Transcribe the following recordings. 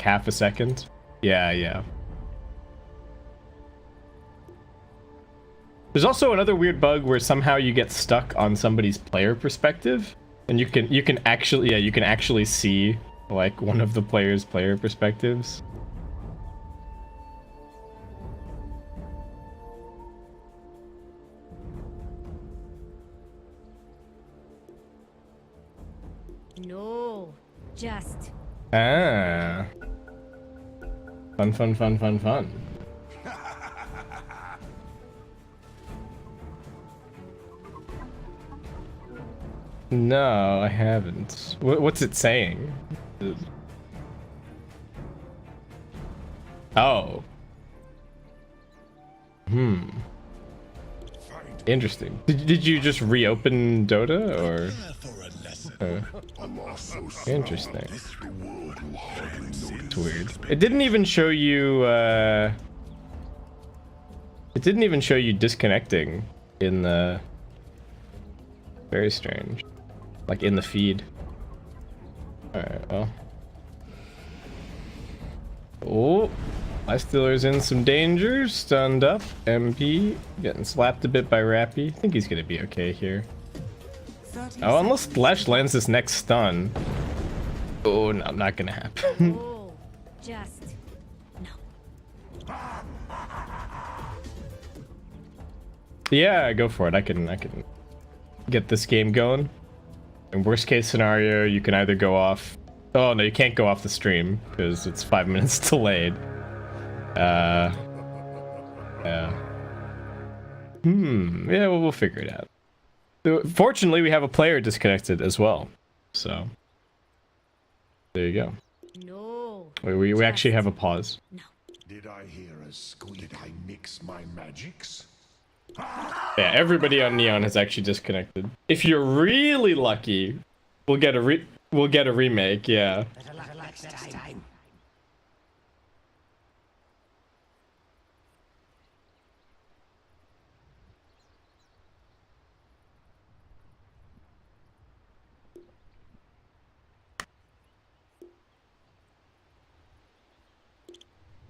half a second. Yeah, yeah. There's also another weird bug where somehow you get stuck on somebody's player perspective, and you can actually see like one of the player's player perspectives. No, just. Ah. Fun, fun, fun, fun, fun. No, I haven't. What's it saying? Oh. Interesting. Did you just reopen Dota or? Interesting. It's weird. It didn't even show you. It didn't even show you disconnecting in the. Very strange. Like in the feed. Alright, well. Oh, my Steeler's in some danger. Stunned up. MP getting slapped a bit by Rappy. I think he's gonna be okay here. Oh, unless Flesh lands this next stun. Oh, no, not gonna happen. Oh, just. No. Yeah, go for it. I can get this game going. In worst case scenario, you can either go off. Oh no, you can't go off the stream because it's 5 minutes delayed. Yeah. Yeah, well, we'll figure it out. Fortunately, we have a player disconnected as well. So there you go. No. We actually have a pause. No. Did I hear a squeak? Did I mix my magics? Yeah, everybody on Neon has actually disconnected. If you're really lucky, we'll get a remake. Yeah.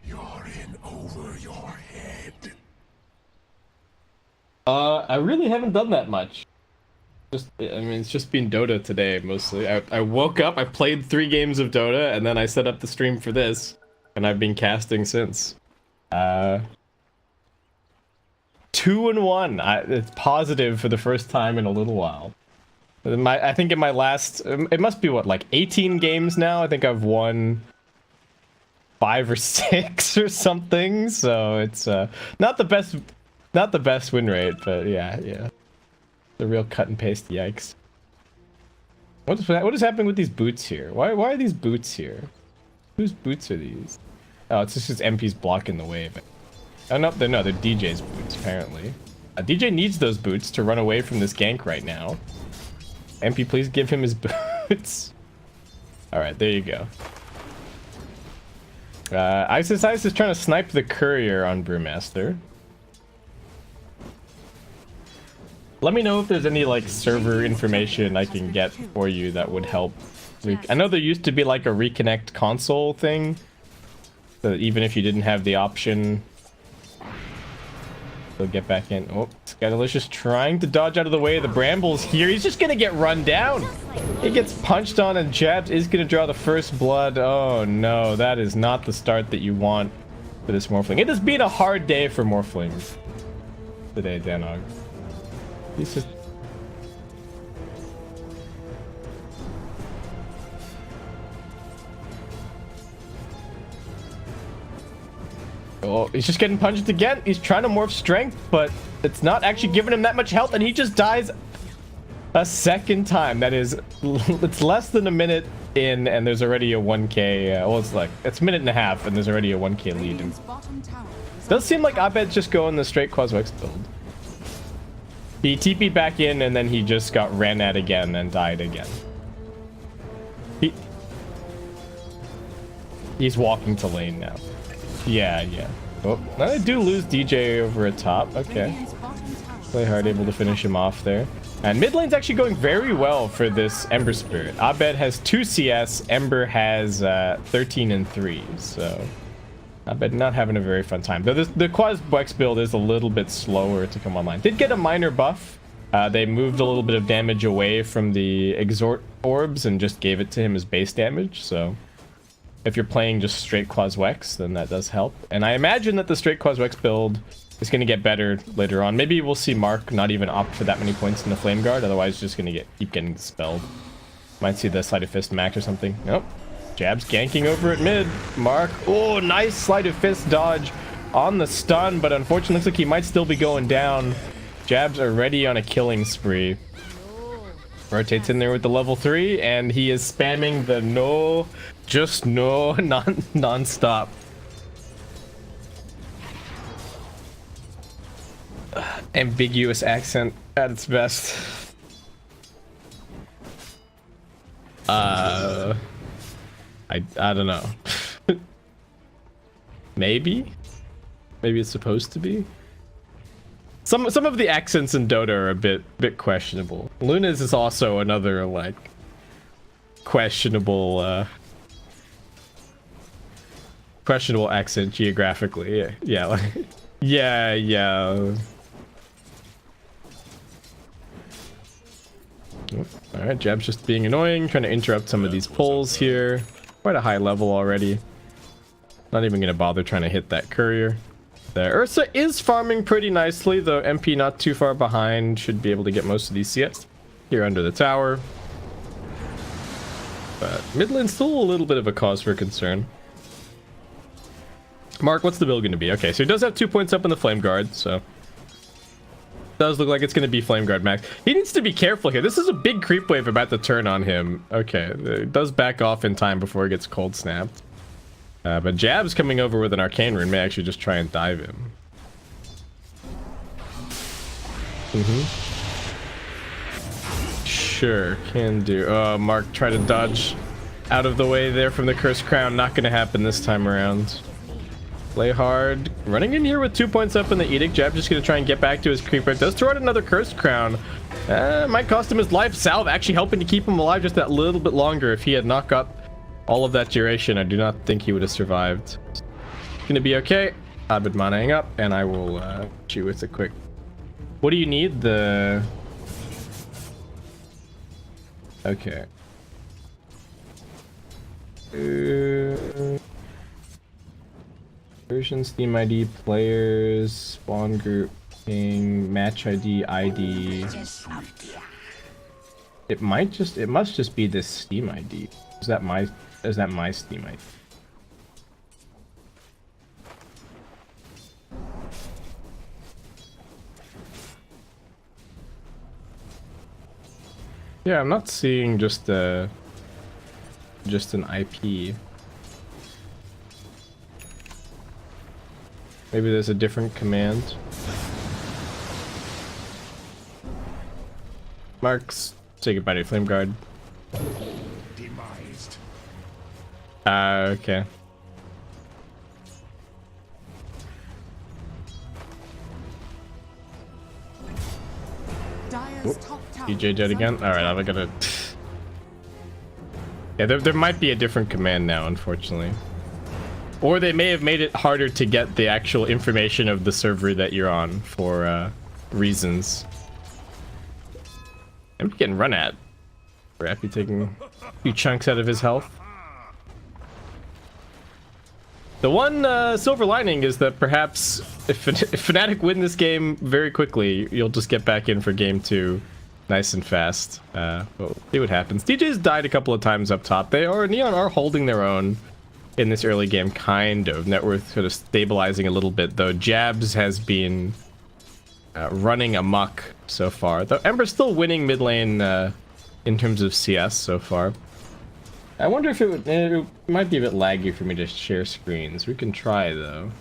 You're in over your head. I really haven't done that much. I mean, it's just been Dota today, mostly. I woke up, I played 3 games of Dota, and then I set up the stream for this, and I've been casting since. 2-1. It's positive for the first time in a little while. I think in my last, it must be what, like 18 games now? I think I've won 5 or 6 or something, so it's not the best win rate, but yeah. The real cut and paste, yikes. What is happening with these boots here? Why are these boots here? Whose boots are these? Oh, it's just MP's blocking the wave. Oh no, they're DJ's boots, apparently. DJ needs those boots to run away from this gank right now. MP, please give him his boots. Alright, there you go. Isis is trying to snipe the courier on Brewmaster. Let me know if there's any like server information I can get for you that would help. I know there used to be like a reconnect console thing, so that even if you didn't have the option, they'll get back in. Oh, Skydalicious trying to dodge out of the way of the brambles here. He's just gonna get run down. He gets punched on and jabbed. Is gonna draw the first blood. Oh no, that is not the start that you want for this Morphling. It has been a hard day for Morphlings today, Danog. He's just... Oh, he's just getting punched again. He's trying to morph strength, but it's not actually giving him that much health, and he just dies a second time. That is, it's less than a minute in, and there's already a 1k. Well, it's a minute and a half, and there's already a 1k lead. And does seem like Abed's just going the straight Quaswex build. He TP'd back in, and then he just got ran at again and died again. He's walking to lane now. Yeah. Oh, I do lose DJ over a top. Okay. Play hard, able to finish him off there. And mid lane's actually going very well for this Ember Spirit. Abed has 2 CS, Ember has 13 and 3, so Abed not having a very fun time. Though the Quas Wex build is a little bit slower to come online. Did get a minor buff. They moved a little bit of damage away from the Exhort Orbs and just gave it to him as base damage, so if you're playing just straight Quas Wex, then that does help. And I imagine that the straight Quas Wex build is going to get better later on. Maybe we'll see Mark not even opt for that many points in the Flame Guard, otherwise just going to keep getting dispelled. Might see the Sleight of Fist max or something. Nope. Jab's ganking over at mid. Mark, oh, nice Sleight of Fist dodge on the stun, but unfortunately looks like he might still be going down. Jab's already on a killing spree. Rotates in there with the level 3, and he is spamming the no, just no, non-stop. Ambiguous accent at its best. I don't know. Maybe it's supposed to be. Some of the accents in Dota are a bit questionable. Luna's is also another like questionable accent geographically. Yeah, like, yeah. All right, Jab's just being annoying, trying to interrupt some of these pulls here. Quite a high level already. Not even gonna bother trying to hit that courier. There. Ursa is farming pretty nicely, though MP not too far behind. Should be able to get most of these CS here under the tower. But mid lane's still a little bit of a cause for concern. Mark, what's the build going to be? Okay, so he does have 2 points up in the Flame Guard, so does look like it's going to be Flame Guard max. He needs to be careful here. This is a big creep wave about to turn on him. Okay, it does back off in time before he gets cold snapped. But Jab's coming over with an Arcane Rune, may actually just try and dive him. Sure, can do. Oh, Mark tried to dodge out of the way there from the Cursed Crown. Not gonna happen this time around. Play hard. Running in here with 2 points up in the Edict. Jab just gonna try and get back to his creeper. Does throw out another Cursed Crown. Might cost him his life. Salve actually helping to keep him alive just that little bit longer. If he had knocked up all of that duration, I do not think he would have survived. Gonna be okay. Abed manaing up, and I will shoot with a quick. What do you need? The okay. Version, Steam ID, players, spawn group, ping, match ID, ID. It must just be this Steam ID. Is that my Steam ID? Yeah, I'm not seeing just an IP. Maybe there's a different command. Marks, say goodbye to your Flame Guard. Demised. Okay. DJ dead again? Alright, I'm gonna... Yeah, there might be a different command now, unfortunately. Or they may have made it harder to get the actual information of the server that you're on for reasons. I'm getting run at. Rappy taking a few chunks out of his health. The one silver lining is that perhaps if Fnatic win this game very quickly, you'll just get back in for game 2 nice and fast. We'll see what happens. DJ's died a couple of times up top. Neon are holding their own in this early game, kind of. Net worth sort of stabilizing a little bit, though. Jabs has been running amok so far. Though Ember's still winning mid lane in terms of CS so far. I wonder if it might be a bit laggy for me to share screens. We can try, though.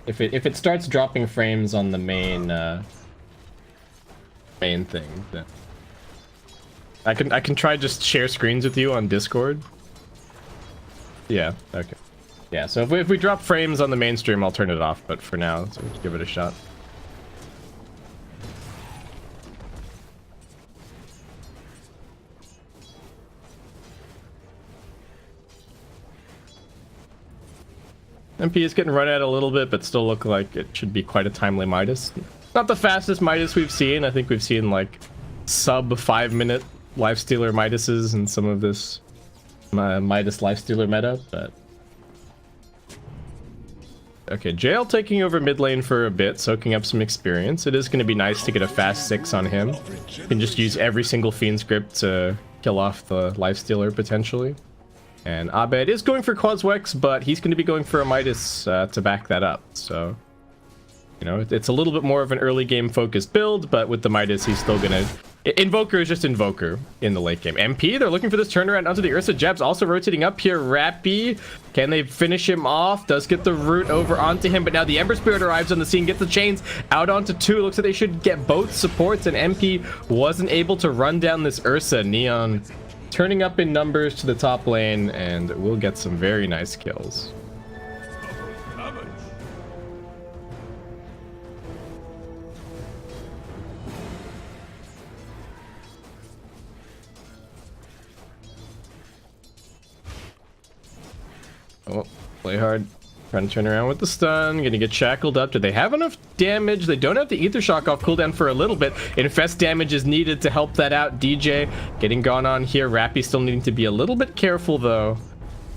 If it starts dropping frames on the main thing, then I can try just share screens with you on Discord. Yeah, okay. Yeah, so if we drop frames on the mainstream, I'll turn it off, but for now, so let's give it a shot. MP is getting run at a little bit, but still look like it should be quite a timely Midas. Not the fastest Midas we've seen. I think we've seen like sub 5-minute lifestealer Midases in some of this Midas lifestealer meta, but okay, JL taking over mid lane for a bit, soaking up some experience. It is going to be nice to get a fast 6 on him. You can just use every single Fiend script to kill off the lifestealer potentially. And Abed is going for Quaswex, but he's going to be going for a Midas to back that up. So, you know, it's a little bit more of an early game focused build, but with the Midas, he's still going to... Invoker is just Invoker in the late game. MP, they're looking for this turnaround onto the Ursa. Jab's also rotating up here. Rappy, can they finish him off? Does get the root over onto him, but now the Ember Spirit arrives on the scene, gets the chains out onto 2. Looks like they should get both supports, and MP wasn't able to run down this Ursa. Neon turning up in numbers to the top lane, and we'll get some very nice kills. Oh, play hard. Trying to turn around with the stun. Gonna get shackled up. Do they have enough damage? They don't have the Ether Shock off cooldown for a little bit. Infest damage is needed to help that out. DJ getting gone on here. Rappy still needing to be a little bit careful though.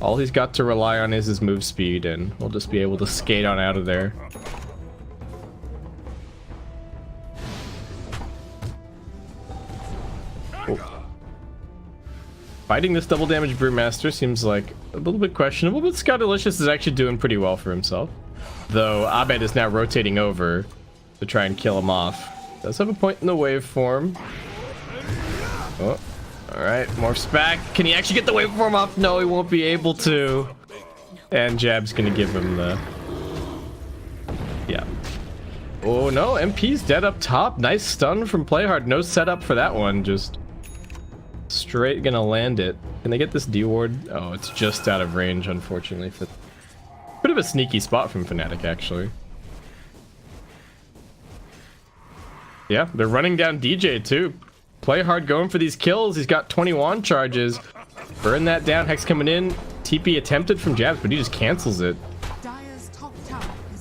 All he's got to rely on is his move speed, and we'll just be able to skate on out of there. Oh. Fighting this double damage Brewmaster seems like a little bit questionable, but Scout Delicious is actually doing pretty well for himself. Though Abed is now rotating over to try and kill him off. Does have a point in the waveform. Oh, alright, morphs back. Can he actually get the waveform off? No, he won't be able to. And Jab's gonna give him the... Yeah. Oh no, MP's dead up top. Nice stun from Playhard. No setup for that one, just... straight gonna land it. Can they get this D ward? Oh, it's just out of range, unfortunately. For bit of a sneaky spot from Fnatic, actually. Yeah, they're running down DJ too. Play hard going for these kills. He's got 21 charges. Burn that down. Hex coming in. TP attempted from Jabs, but he just cancels it.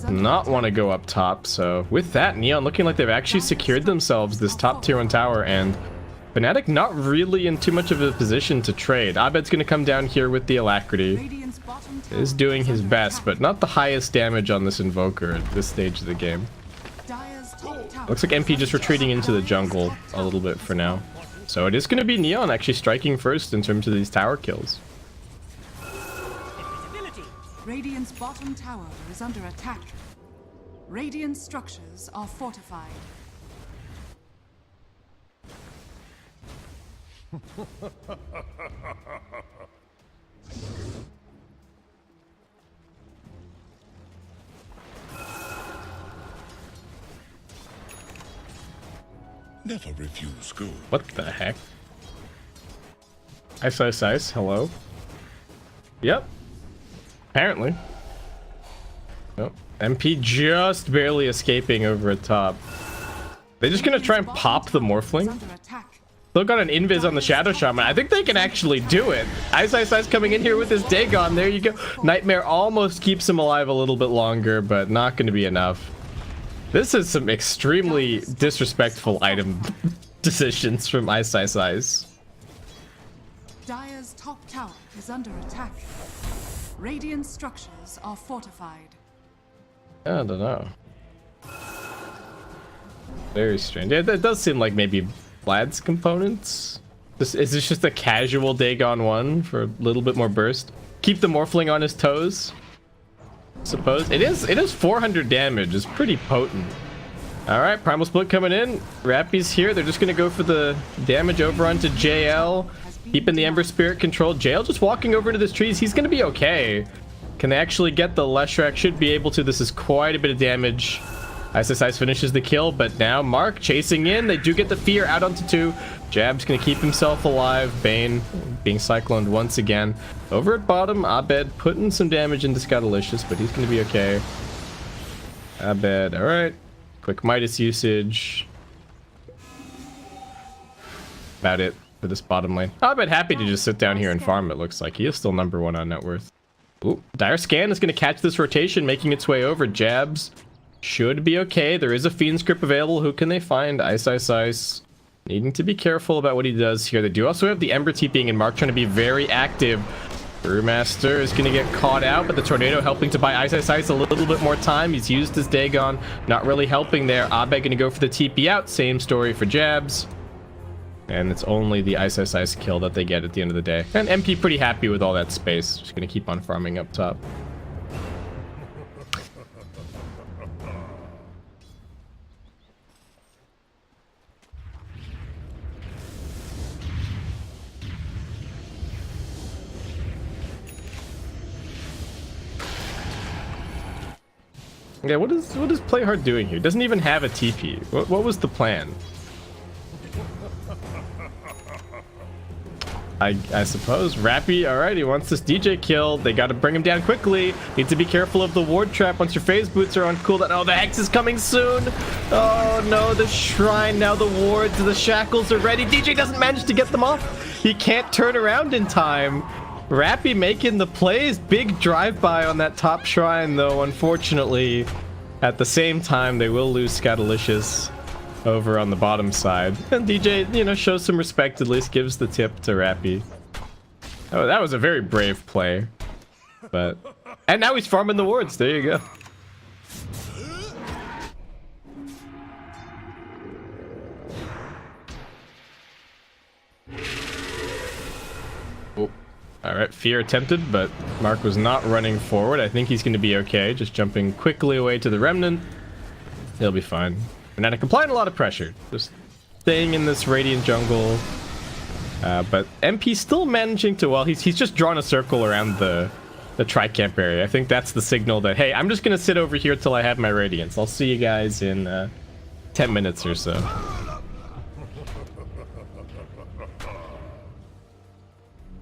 Not want to go up top. So with that, Neon looking like they've actually secured themselves this top tier 1 tower, and Fnatic not really in too much of a position to trade. Abed's going to come down here with the Alacrity. Is doing his best, but not the highest damage on this Invoker at this stage of the game. Looks like MP just retreating into the jungle a little bit for now. So it is going to be Neon actually striking first in terms of these tower kills. Radiant's bottom tower is under attack. Radiant structures are fortified. Never refuse good. What the heck? Ice, hello? Yep. Apparently. Oh, MP just barely escaping over at top. They're just gonna try and pop the Morphling. Still got an invis on the Shadow Shaman. I think they can actually do it. Ice coming in here with his Dagon. There you go. Nightmare almost keeps him alive a little bit longer, but not going to be enough. This is some extremely disrespectful item decisions from Ice. Dire's top tower is under attack. Radiant structures are fortified. I don't know. Very strange. Yeah, that does seem like maybe Vlad's components. Is this just a casual Dagon 1 for a little bit more burst? Keep the Morphling on his toes, suppose. It is 400 damage. It's pretty potent. All right, Primal Split coming in. Rappy's here. They're just gonna go for the damage over onto JL, keeping the Ember Spirit controlled. JL just walking over into this trees. He's gonna be okay. Can they actually get the Leshrac? Should be able to. This is quite a bit of damage. Ice finishes the kill, but now Mark chasing in. They do get the fear out onto 2. Jab's gonna keep himself alive. Bane being cycloned once again. Over at bottom, Abed putting some damage into Scoutdelicious, but he's gonna be okay. Abed, all right. Quick Midas usage. About it for this bottom lane. Abed happy to just sit down here and farm, it looks like. He is still #1 on net worth. Ooh, Dire Scan is going to catch this rotation, making its way over. Jabs should be okay. There is a Fiend script available. Who can they find? Ice. Needing to be careful about what he does here. They do also have the Ember TPing, and Mark trying to be very active. Brewmaster is going to get caught out, but the Tornado helping to buy Ice a little bit more time. He's used his Dagon. Not really helping there. Abed going to go for the TP out. Same story for Jabs. And it's only the Ice kill that they get at the end of the day. And MP pretty happy with all that space. Just going to keep on farming up top. Yeah, what is Playhard doing here? Doesn't even have a TP. What was the plan? I suppose Rappy, alright, he wants this DJ kill. They got to bring him down quickly. Need to be careful of the ward trap once your phase boots are on cooldown. Oh, the Hex is coming soon. Oh no, the Shrine, now the wards, the shackles are ready. DJ doesn't manage to get them off. He can't turn around in time. Rappy making the plays. Big drive-by on that top Shrine, though, unfortunately. At the same time, they will lose Scatolicious over on the bottom side. And DJ, you know, shows some respect, at least gives the tip to Rappy. Oh, that was a very brave play. But... And now he's farming the wards. There you go. Oh. Alright, Fear attempted, but Mark was not running forward. I think he's going to be okay. Just jumping quickly away to the Remnant. He'll be fine. Fnatic applying a lot of pressure. Just staying in this Radiant jungle. But MP still managing to... Well, he's just drawn a circle around the tri-camp area. I think that's the signal that, hey, I'm just going to sit over here till I have my Radiance. I'll see you guys in 10 minutes or so.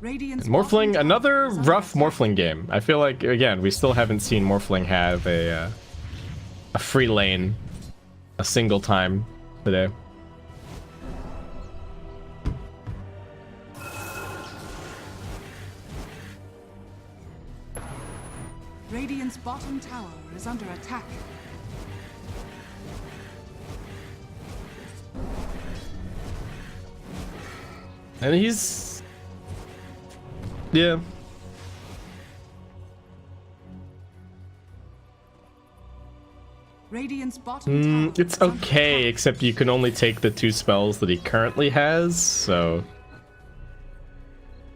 Morphling, another rough Morphling game. I feel like, again, we still haven't seen Morphling have a free lane a single time today. Radiant's bottom tower is under attack. And he's... Yeah. Radiant's bottom tower it's okay, except you can only take the 2 spells that he currently has, so...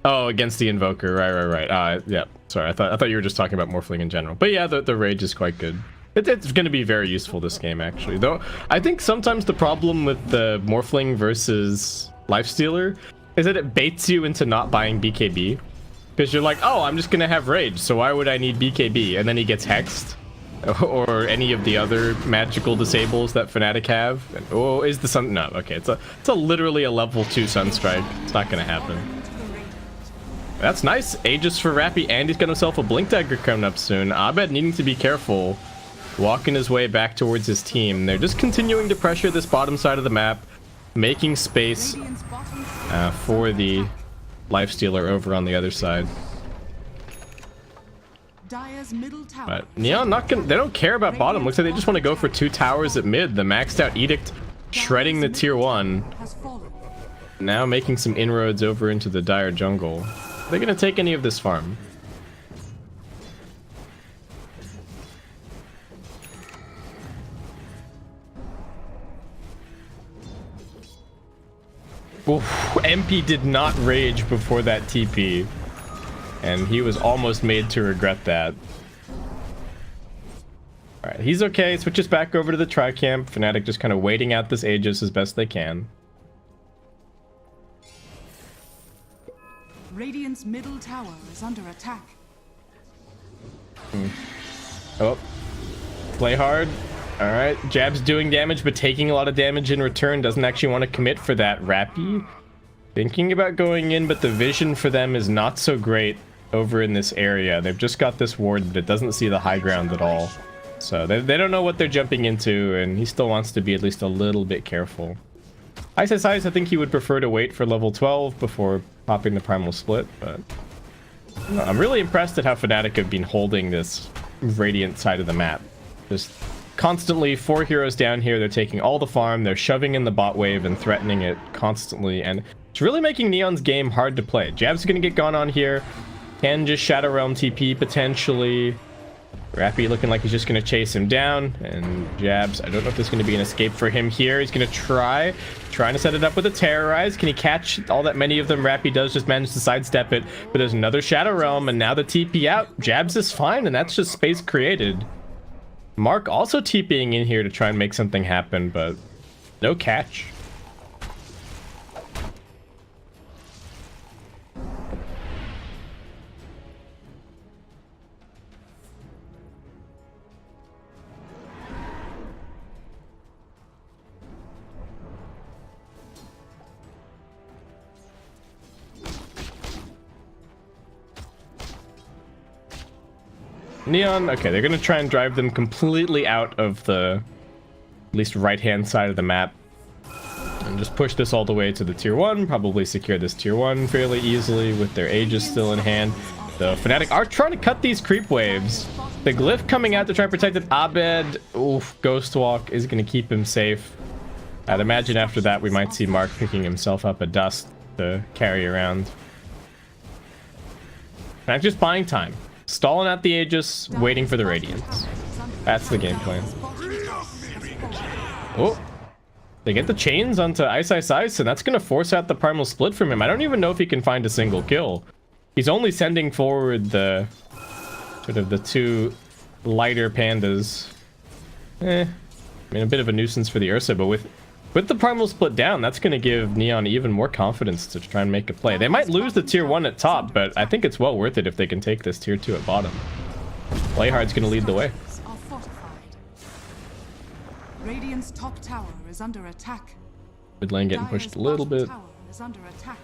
Oh, against the Invoker, right. Yeah, sorry, I thought you were just talking about Morphling in general. But yeah, the Rage is quite good. It's going to be very useful this game, actually. Though, I think sometimes the problem with the Morphling versus Lifestealer is that it baits you into not buying BKB. Because you're like, oh, I'm just going to have Rage, so why would I need BKB? And then he gets Hexed. Or any of the other magical disables that Fnatic have. And, oh, is the Sun... No, okay, it's a literally a level 2 Sunstrike. It's not going to happen. That's nice. Aegis for Rappy, and he's got himself a Blink Dagger coming up soon. Abed needing to be careful. Walking his way back towards his team. They're just continuing to pressure this bottom side of the map. Making space for the Lifestealer over on the other side. But Neon they don't care about bottom. Looks like they just want to go for 2 towers at mid. The maxed out Edict shredding the tier 1. Now making some inroads over into the Dire jungle. Are they going to take any of this farm? Oof, MP did not rage before that TP. And he was almost made to regret that. Alright, he's okay. Switches back over to the tri-camp. Fnatic just kind of waiting out this Aegis as best they can. Radiant's middle tower is under attack. Oh. Play hard. Alright, Jab's doing damage, but taking a lot of damage in return. Doesn't actually want to commit for that. Rappy thinking about going in, but the vision for them is not so great over in this area. They've just got this ward, but it doesn't see the high ground at all. So they don't know what they're jumping into, and he still wants to be at least a little bit careful. Ice, I think he would prefer to wait for level 12 before popping the Primal Split, but... I'm really impressed at how Fnatic have been holding this Radiant side of the map. Just constantly 4 heroes down here. They're taking all the farm. They're shoving in the bot wave and threatening it constantly. And it's really making Neon's game hard to play. Jab's going to get gone on here. Can just Shadow Realm TP potentially. Rappy looking like he's just going to chase him down. And Jabs, I don't know if there's going to be an escape for him here. He's going to trying to set it up with a Terrorize. Can he catch all that many of them? Rappy does just manage to sidestep it. But there's another Shadow Realm, and now the TP out. Jabs is fine, and that's just space created. Mark also TPing in here to try and make something happen, but no catch. Neon, okay, they're gonna try and drive them completely out of the at least right-hand side of the map and just push this all the way to the tier 1, probably secure this tier 1 fairly easily with their Aegis still in hand. The Fnatic are trying to cut these creep waves. The Glyph coming out to try and protect it. Abed, oof, Ghost Walk is gonna keep him safe. I'd imagine after that we might see Mark picking himself up a Dust to carry around. Fnatic just buying time. Stalling out the Aegis, waiting for the Radiance. That's the game plan. Oh, they get the chains onto Ice, and that's going to force out the Primal Split from him. I don't even know if he can find a single kill. He's only sending forward the sort of the 2 lighter pandas. I mean, a bit of a nuisance for the Ursa, but with the Primal Split down, that's going to give Neon even more confidence to try and make a play. They might lose the tier 1 at top, but I think it's well worth it if they can take this tier 2 at bottom. Playhard's going to lead the way. Radiant's top tower is under attack. Mid lane getting pushed a little bit. Tower is under attack.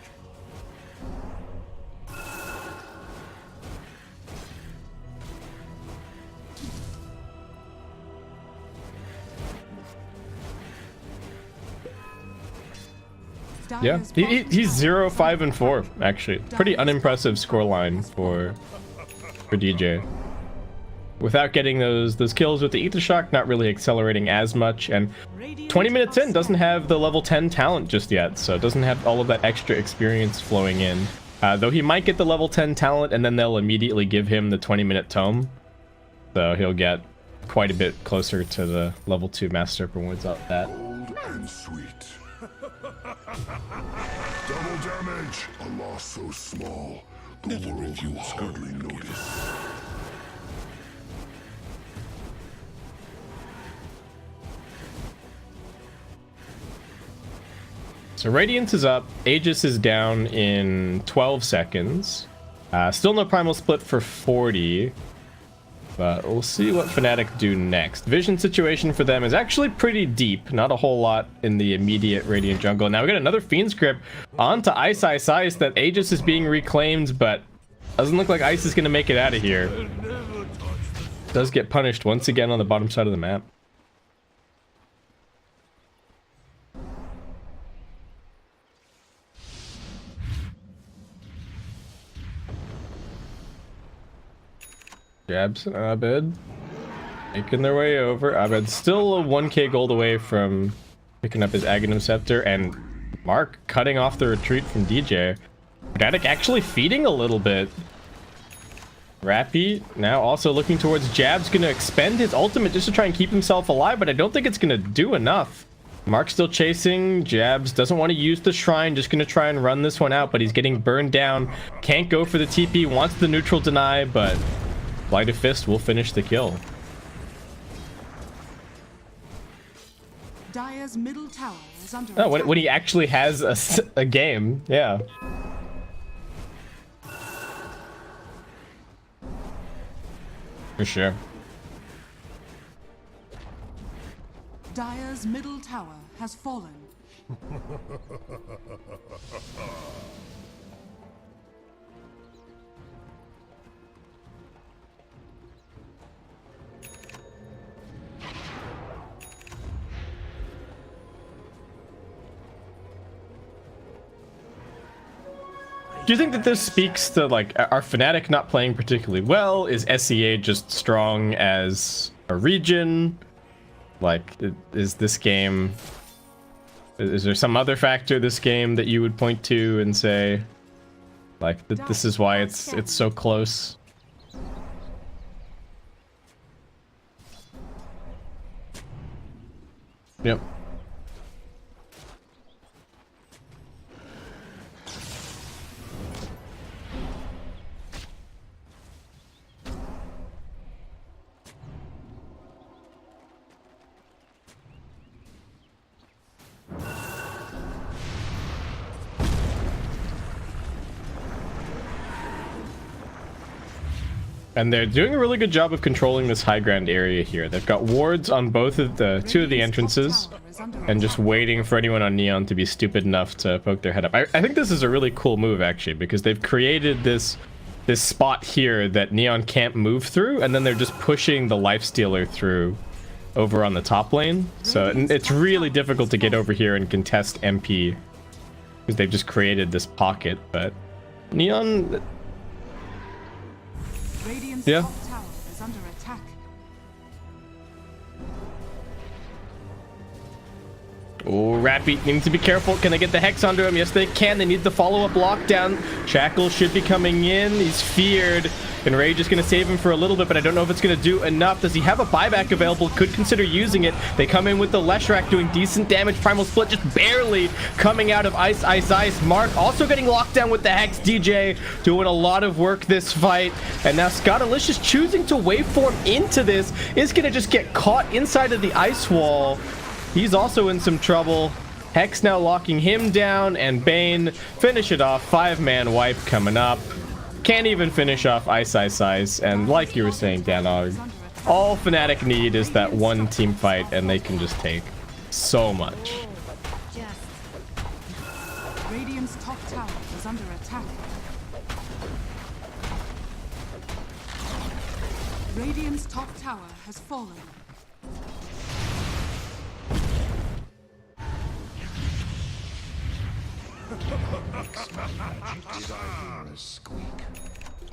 Yeah, he's 0, 5, and 4 actually. Pretty unimpressive scoreline for DJ. Without getting those kills with the Ether Shock, not really accelerating as much, and 20 minutes in doesn't have the level 10 talent just yet, so it doesn't have all of that extra experience flowing in. Though he might get the level 10 talent, and then they'll immediately give him the 20-minute tome, so he'll get quite a bit closer to the level 2 Master Serpent without that. Old and sweet. Double damage. A loss so small, the world will hardly notice. So Radiance is up, Aegis is down in 12 seconds. Still no Primal Split for 40. But we'll see what Fnatic do next. Vision situation for them is actually pretty deep. Not a whole lot in the immediate Radiant jungle. Now we got another Fiend's Grip onto Ice. That Aegis is being reclaimed, but doesn't look like Ice is going to make it out of here. Does get punished once again on the bottom side of the map. Jabs and Abed making their way over. Abed's still a 1k gold away from picking up his Aghanim Scepter, and Mark cutting off the retreat from DJ. Fnatic actually feeding a little bit. Rappy now also looking towards Jab's going to expend his ultimate just to try and keep himself alive, but I don't think it's going to do enough. Mark's still chasing. Jabs doesn't want to use the shrine, just going to try and run this one out, but he's getting burned down. Can't go for the TP, wants the neutral deny, but Light of Fist will finish the kill. Dire's middle tower is under Oh, when he actually has a game, yeah. For sure. Dire's middle tower has fallen. Do you think that this speaks to, like, are Fnatic not playing particularly well? Is SEA just strong as a region? Like, is this game... Is there some other factor this game that you would point to and say, like, this is why it's so close? Yep. And they're doing a really good job of controlling this high ground area here. They've got wards on both of the two of the entrances and just waiting for anyone on Neon to be stupid enough to poke their head up. I think this is a really cool move, actually, because they've created this spot here that Neon can't move through, and then they're just pushing the lifestealer through over on the top lane. So it's really difficult to get over here and contest MP because they've just created this pocket. But Neon... Radiant's Yeah. top tower is under attack. Oh, Rappy needs to be careful. Can they get the Hex onto him? Yes, they can. They need the follow-up lockdown. Shackle should be coming in. He's feared. And Rage is going to save him for a little bit, but I don't know if it's going to do enough. Does he have a buyback available? Could consider using it. They come in with the Leshrac doing decent damage. Primal Split just barely coming out of Ice, Ice, Ice. Mark also getting locked down with the Hex. DJ doing a lot of work this fight. And now Scottalicious choosing to waveform into this is going to just get caught inside of the ice wall. He's also in some trouble. Hex now locking him down, and Bane finish it off. 5-man wipe coming up. Can't even finish off Ice, Ice, Ice. And like you were saying, Danog, all Fnatic need is that one team fight, and they can just take so much. Radiant's top tower is under attack. Radiant's top tower has fallen.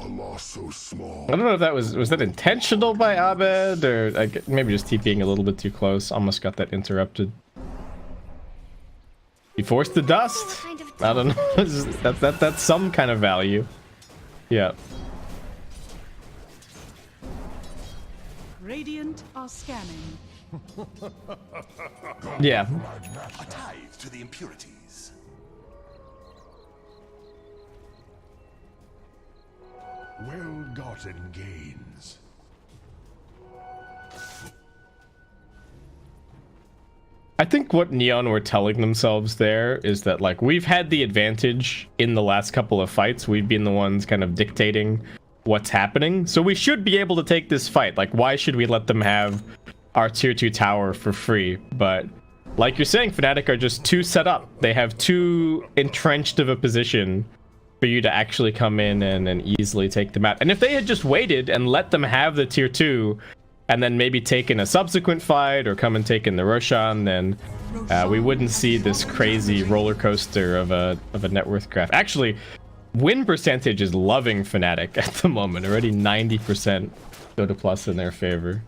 A loss so small. I don't know if that was that intentional by Abed, or like maybe just TPing a little bit too close. Almost got that interrupted. He forced the dust. I don't know. That's some kind of value. Yeah. Radiant are scanning. Yeah. A tithe to the impurities. Well-gotten gains. I think what Neon were telling themselves there is that, like, we've had the advantage in the last couple of fights. We've been the ones kind of dictating what's happening. So we should be able to take this fight. Like, why should we let them have our tier 2 tower for free? But like you're saying, Fnatic are just too set up. They have too entrenched of a position for you to actually come in and easily take them out. And if they had just waited and let them have the tier 2 and then maybe taken a subsequent fight or come and taken the Roshan, then we wouldn't see this crazy roller coaster of a net worth graph. Actually, win percentage is loving Fnatic at the moment. Already 90% Dota Plus in their favor.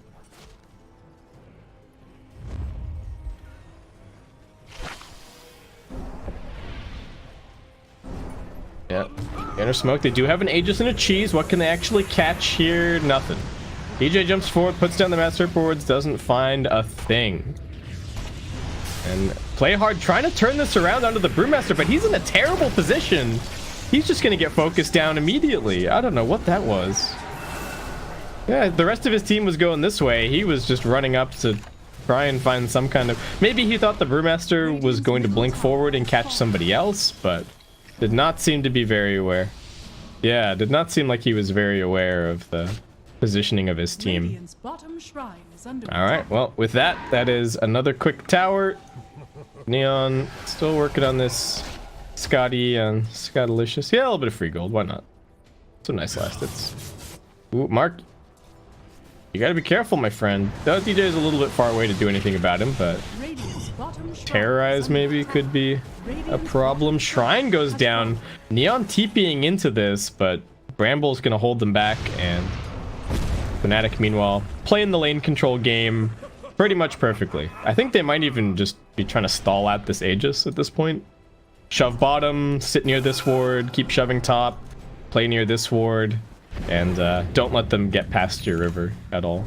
Yeah, inner smoke. They do have an Aegis and a cheese. What can they actually catch here? Nothing. DJ jumps forward, puts down the master boards, doesn't find a thing. And play hard, trying to turn this around onto the Brewmaster, but he's in a terrible position. He's just going to get focused down immediately. I don't know what that was. Yeah, the rest of his team was going this way. He was just running up to try and find some kind of... Maybe he thought the Brewmaster was going to blink forward and catch somebody else, but did not seem to be very aware. Yeah, did not seem like he was very aware of the positioning of his team. Radiant's bottom shrine is under All right, well, with that, that is another quick tower. Neon still working on this Scotty and Scottalicious. Yeah, a little bit of free gold. Why not? Some nice last hits. Ooh, Mark, you gotta be careful, my friend. Though DJ is a little bit far away to do anything about him, but Radiant's bottom shrine terrorize is under maybe attack. could be a problem. Shrine goes down. Neon TPing into this, but Bramble's gonna hold them back, and Fnatic, meanwhile, playing the lane control game pretty much perfectly. I think they might even just be trying to stall out this Aegis at this point. Shove bottom, sit near this ward, keep shoving top, play near this ward, and don't let them get past your river at all.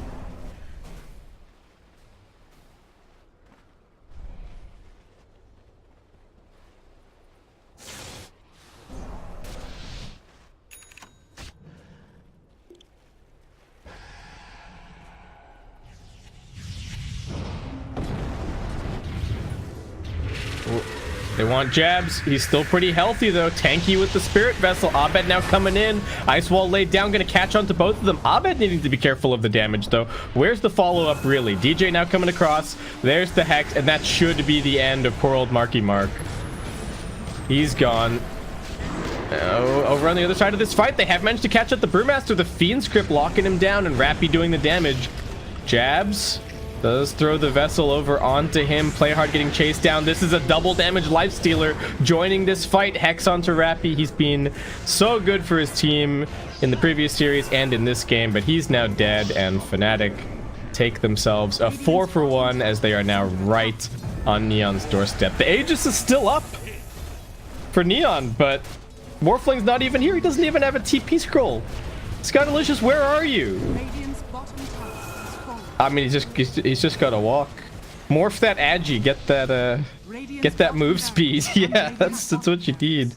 They want jabs. He's still pretty healthy, though. Tanky with the Spirit Vessel. Abed now coming in. Ice Wall laid down. Going to catch onto both of them. Abed needing to be careful of the damage, though. Where's the follow-up, really? DJ now coming across. There's the Hex, and that should be the end of poor old Marky Mark. He's gone. Oh, over on the other side of this fight, they have managed to catch up the Brewmaster. The Fiend script locking him down, and Rappy doing the damage. Jabs. Does throw the Vessel over onto him. Playhard getting chased down. This is a double damage Lifestealer joining this fight. Hex onto Rappy. He's been so good for his team in the previous series and in this game, but he's now dead, and Fnatic take themselves a 4-for-1 as they are now right on Neon's doorstep. The Aegis is still up for Neon, but Morphling's not even here. He doesn't even have a TP scroll. Scottalicious, where are you? I mean, he's just gotta walk. Morph that Agi, get that move speed. Yeah, that's what you need.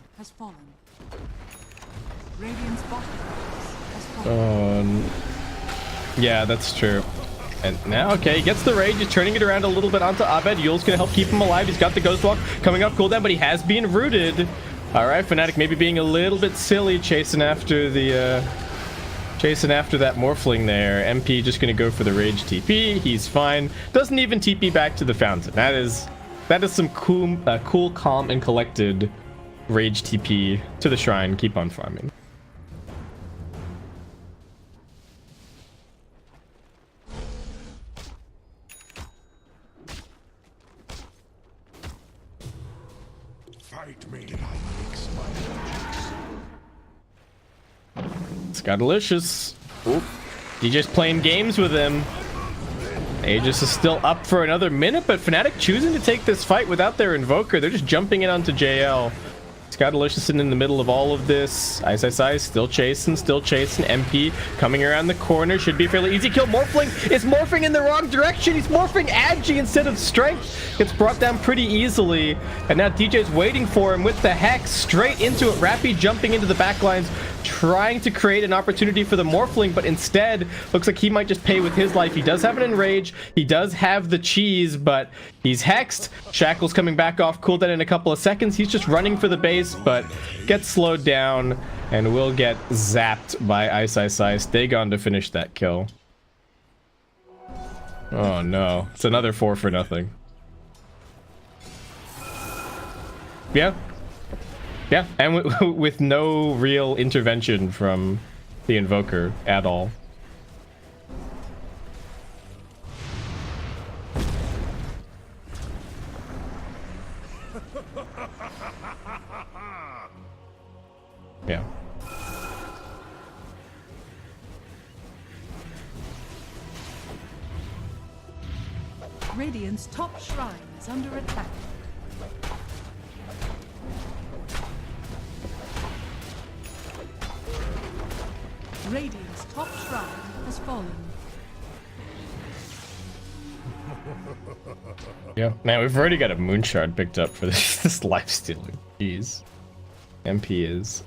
Yeah, that's true. And now, okay, he gets the rage. He's turning it around a little bit onto Abed. Yule's gonna help keep him alive. He's got the Ghost Walk coming off cooldown, but he has been rooted. All right, Fnatic maybe being a little bit silly chasing after that Morphling there. MP just gonna go for the rage TP. He's fine. Doesn't even TP back to the fountain. That is some cool, calm, and collected rage TP to the shrine. Keep on farming. Fight me. Scottalicious. Oop. DJ's playing games with him. Aegis is still up for another minute, but Fnatic choosing to take this fight without their Invoker. They're just jumping in onto JL. Scottalicious sitting in the middle of all of this. Ice still chasing. MP coming around the corner. Should be a fairly easy kill. Morphling is morphing in the wrong direction. He's morphing Agi instead of Strength. Gets brought down pretty easily. And now DJ's waiting for him with the Hex straight into it. Rappy jumping into the backlines, trying to create an opportunity for the Morphling, but instead looks like he might just pay with his life. He does have an Enrage. He does have the cheese, but he's hexed. Shackle's coming back off cooldown in a couple of seconds. He's just running for the base, but gets slowed down and will get zapped by Ice. They gone to finish that kill. Oh no, it's another 4-for-0. Yeah, and with no real intervention from the Invoker at all. Yeah. Radiant's top shrine is under attack. Radiant's top shrine has fallen. Yeah. Man, we've already got a Moonshard picked up for this life stealing. Jeez. MP is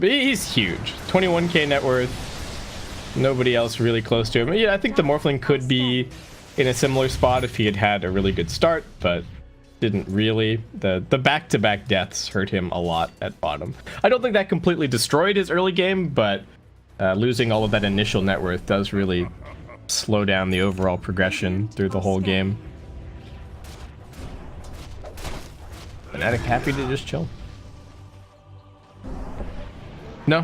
he's huge. 21k net worth. Nobody else really close to him. Yeah, I think the Morphling could be in a similar spot if he had had a really good start, but didn't really. The back-to-back deaths hurt him a lot at bottom. I don't think that completely destroyed his early game, but losing all of that initial net worth does really slow down the overall progression through the whole game. Fnatic happy to just chill. No.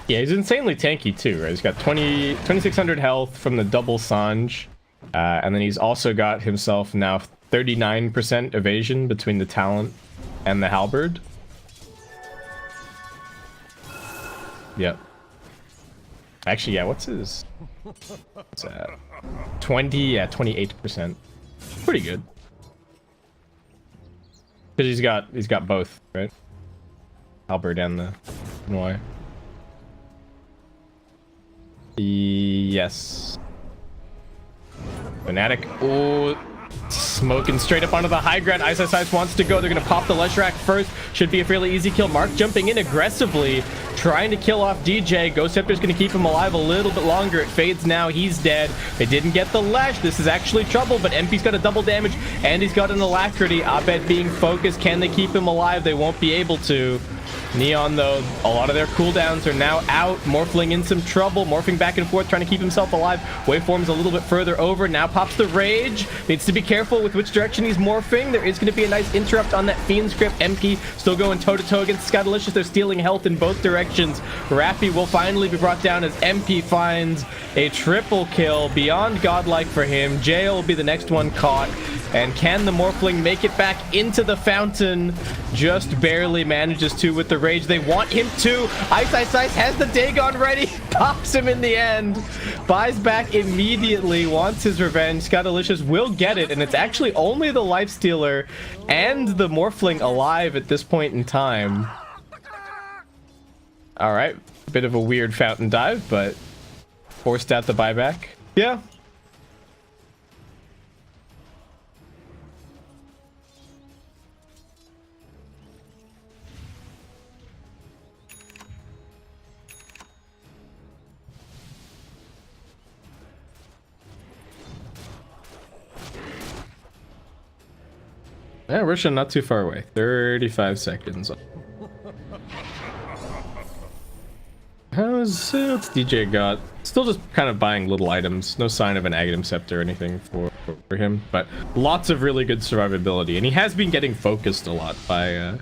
Yeah, he's insanely tanky too, right? He's got 2600 health from the double Sange. And then he's also got himself now 39% evasion between the talent and the halberd. Yep. Actually, yeah, what's his? What's that? 28%. Pretty good. Because he's got both, right? Halberd and the Noi. Yes. Fnatic. Oh, smoking straight up onto the high ground. Ice wants to go. They're going to pop the Leshrac first. Should be a fairly easy kill. Mark jumping in aggressively, trying to kill off DJ. Ghost Scepter's going to keep him alive a little bit longer. It fades now. He's dead. They didn't get the Lesh. This is actually trouble, but MP's got a double damage, and he's got an Alacrity. Abed being focused. Can they keep him alive? They won't be able to. Neon, though, a lot of their cooldowns are now out. Morphling in some trouble. Morphing back and forth, trying to keep himself alive. Waveform's a little bit further over. Now pops the Rage. Needs to be careful with which direction he's morphing. There is going to be a nice interrupt on that Fiend script. MP still going toe-to-toe against Scudalicious. They're stealing health in both directions. Rappy will finally be brought down as MP finds a triple kill. Beyond godlike for him. Jay will be the next one caught. And can the Morphling make it back into the fountain? Just barely manages to with the Rage. They want him to. Ice has the Dagon ready. Pops him in the end. Buys back immediately. Wants his revenge. Scudalicious will get it. And it's actually only the Lifestealer and the Morphling alive at this point in time. Alright. Bit of a weird fountain dive, but forced out the buyback. Yeah. Yeah, Roshan not too far away. 35 seconds. What's DJ got? Still just kind of buying little items. No sign of an Aghanim Scepter or anything for him, but lots of really good survivability. And he has been getting focused a lot by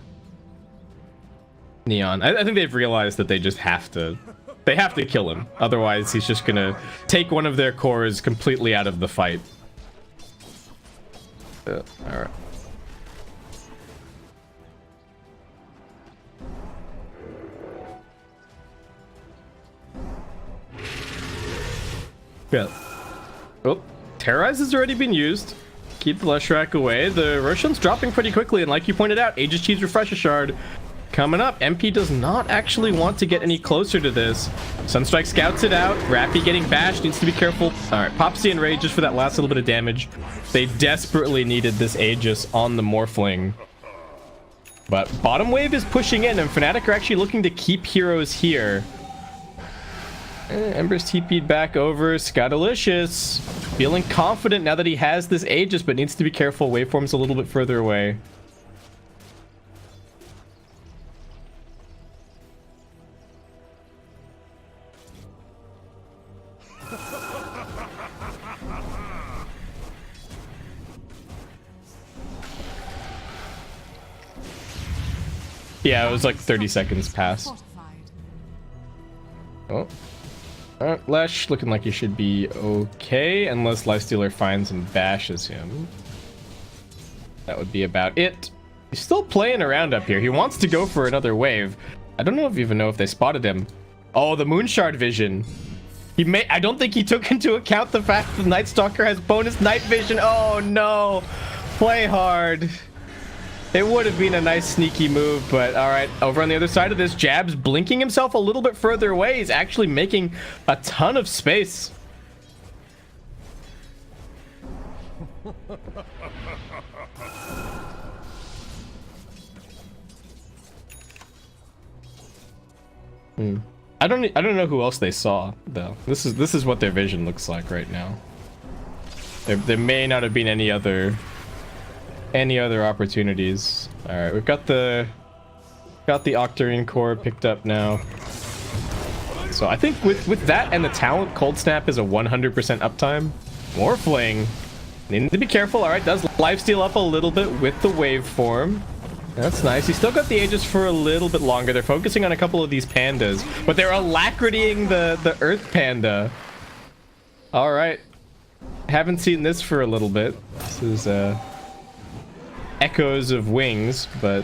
Neon. I think they've realized that they just have to... They have to kill him. Otherwise, he's just gonna take one of their cores completely out of the fight. Alright. Yeah. Oh, Terrorize has already been used. Keep the Leshrac away. The Roshan's dropping pretty quickly, and like you pointed out, Aegis Cheese Refresher Shard coming up. MP does not actually want to get any closer to this. Sunstrike scouts it out. Rappy getting bashed. Needs to be careful. Alright, Popsy and Rage just for that last little bit of damage. They desperately needed this Aegis on the Morphling. But bottom wave is pushing in, and Fnatic are actually looking to keep heroes here. Ember's TP'd back over. Scudalicious feeling confident now that he has this Aegis, but needs to be careful. Waveform's a little bit further away. Yeah, it was like 30 seconds past. Oh. Lesh looking like he should be okay, unless Lifestealer finds and bashes him. That would be about it. He's still playing around up here. He wants to go for another wave. I don't know if even know if they spotted him. Oh, the Moonshard vision. I don't think he took into account the fact that the Night Stalker has bonus night vision. Oh no. Play hard. It would have been a nice sneaky move, but all right. Over on the other side of this, Jab's blinking himself a little bit further away. He's actually making a ton of space. I don't know who else they saw though. This is what their vision looks like right now. There may not have been any other opportunities. All right, we've got the Octarine core picked up now. So I think with that and the talent, Cold Snap is a 100% uptime. Morphling Need to be careful. All right, does lifesteal up a little bit with the waveform. That's nice. He's still got the Aegis for a little bit longer. They're focusing on a couple of these pandas, but they're alacritying the Earth Panda. All right. Haven't seen this for a little bit. This is echoes of wings, but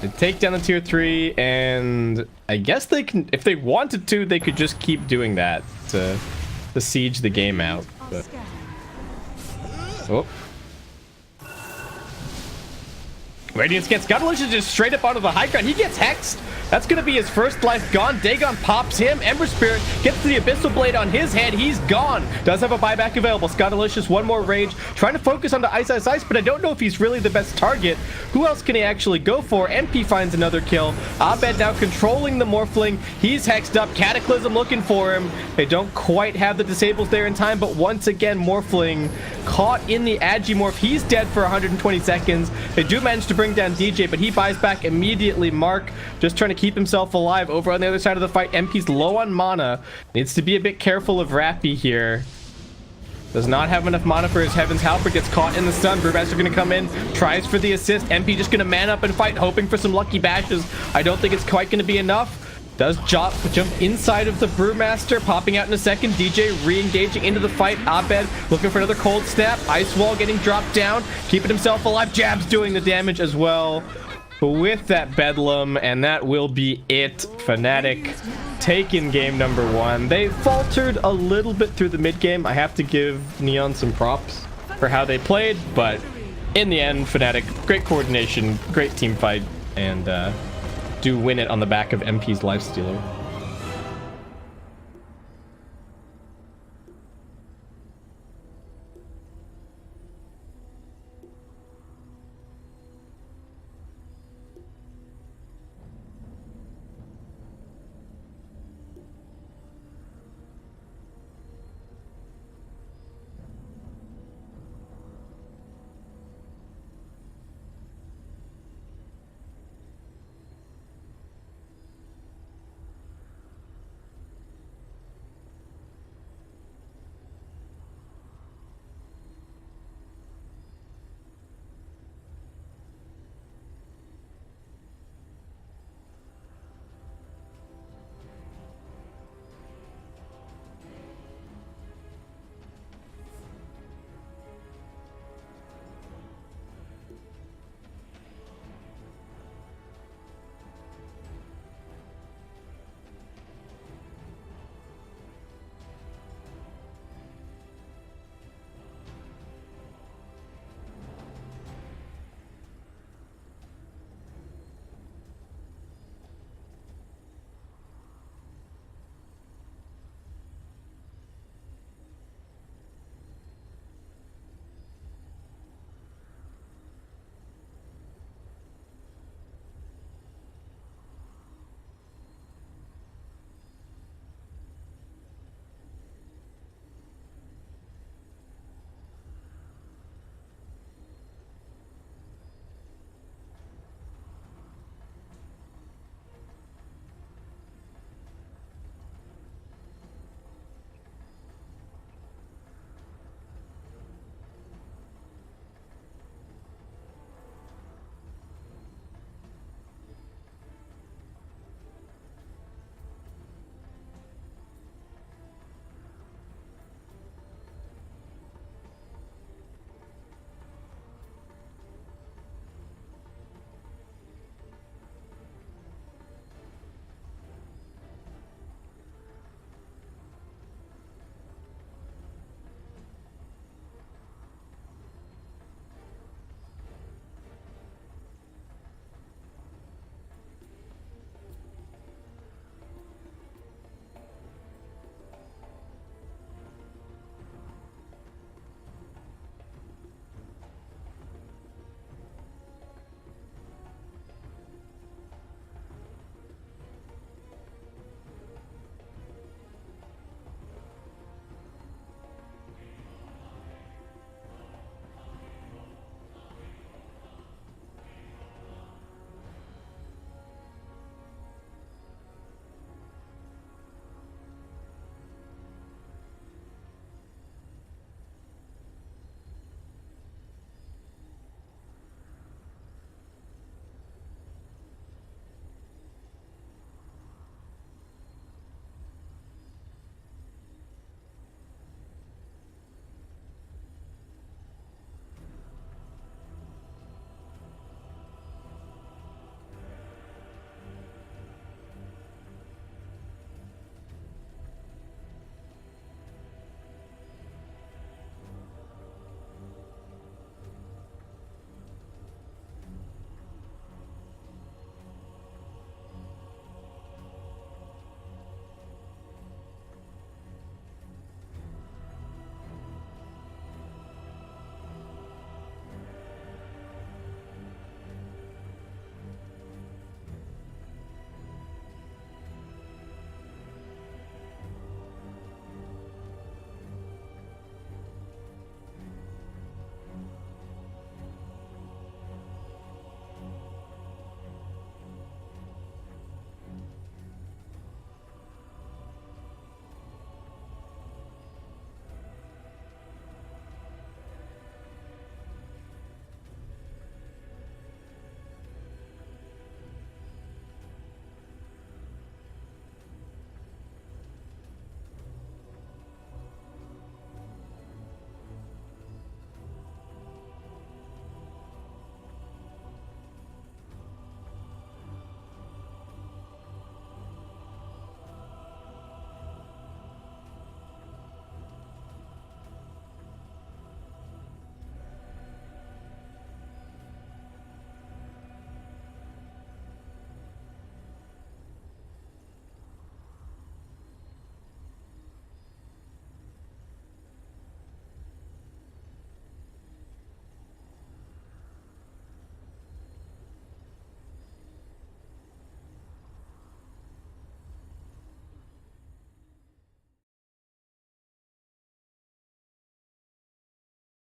they take down the tier 3, and I guess they can, if they wanted to, they could just keep doing that to siege the game out. But oh. Radiance gets Scuttlicious just straight up onto the high ground. He gets hexed. That's going to be his first life gone. Dagon pops him. Ember Spirit gets the Abyssal Blade on his head. He's gone. Does have a buyback available. Scuttlicious, one more rage. Trying to focus on the Ice, but I don't know if he's really the best target. Who else can he actually go for? MP finds another kill. Abed now controlling the Morphling. He's hexed up. Cataclysm looking for him. They don't quite have the disables there in time, but once again, Morphling caught in the Agimorph. He's dead for 120 seconds. They do manage to bring down DJ, but he buys back immediately. Mark just trying to keep himself alive over on the other side of the fight. MP's low on mana. Needs to be a bit careful of Rappy here. Does not have enough mana for his Heaven's Halberd. Gets caught in the stun. Brewmaster going to come in. Tries for the assist. MP just going to man up and fight, hoping for some lucky bashes. I don't think it's quite going to be enough. Does jump inside of the Brewmaster. Popping out in a second. DJ re-engaging into the fight. Abed looking for another cold snap. Ice Wall getting dropped down. Keeping himself alive. Jab's doing the damage as well. With that Bedlam, and that will be it. Fnatic taking game number 1. They faltered a little bit through the mid game. I have to give Neon some props for how they played, but in the end, Fnatic, great coordination, great team fight, and do win it on the back of MP's lifestealer.